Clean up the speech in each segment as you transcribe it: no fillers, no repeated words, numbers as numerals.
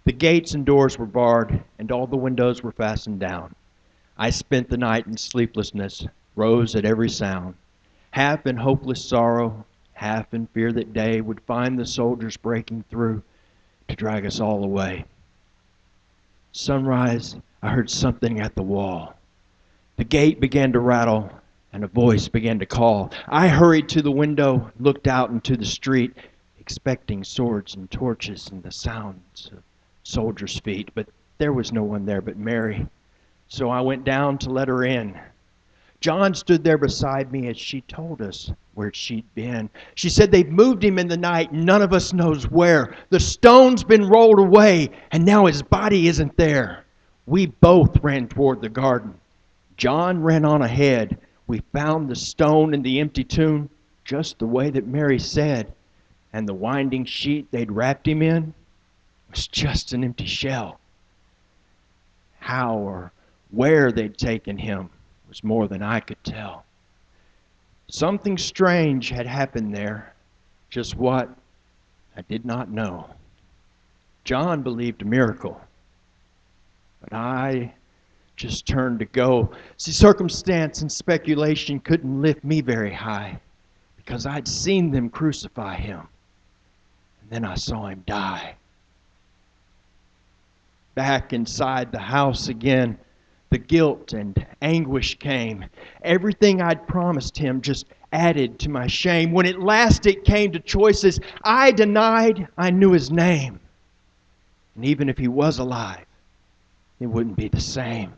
The gates and doors were barred, and all the windows were fastened down. I spent the night in sleeplessness, rose at every sound, half in hopeless sorrow, half in fear that day would find the soldiers breaking through to drag us all away. Sunrise, I heard something at the wall. The gate began to rattle, and a voice began to call. I hurried to the window, looked out into the street, expecting swords and torches and the sounds of soldiers' feet, but there was no one there but Mary. So I went down to let her in. John stood there beside me as she told us where she'd been. She said they've moved him in the night, none of us knows where. The stone's been rolled away, and now his body isn't there. We both ran toward the garden. John ran on ahead. We found the stone in the empty tomb just the way that Mary said, and the winding sheet they'd wrapped him in was just an empty shell. How or where they'd taken him was more than I could tell. Something strange had happened there. Just what, I did not know. John believed a miracle, but I just turned to go. See, circumstance and speculation couldn't lift me very high because I'd seen them crucify him, and then I saw him die. Back inside the house again, the guilt and anguish came. Everything I'd promised him just added to my shame. When at last it came to choices, I denied I knew his name. And even if he was alive, it wouldn't be the same.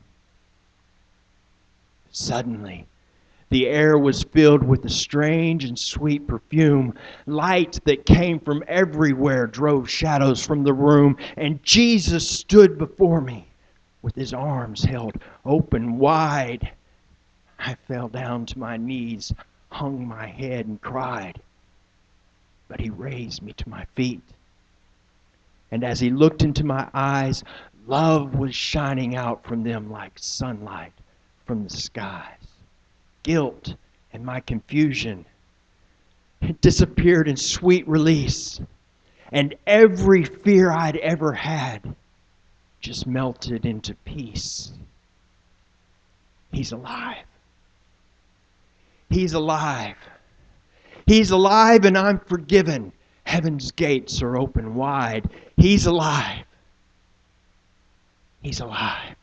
Suddenly, the air was filled with a strange and sweet perfume. Light that came from everywhere drove shadows from the room, and Jesus stood before me with his arms held open wide. I fell down to my knees, hung my head, and cried. But he raised me to my feet. And as he looked into my eyes, love was shining out from them like sunlight from the skies. Guilt and my confusion, it disappeared in sweet release. And every fear I'd ever had just melted into peace. He's alive. He's alive. He's alive, and I'm forgiven. Heaven's gates are open wide. He's alive. He's alive.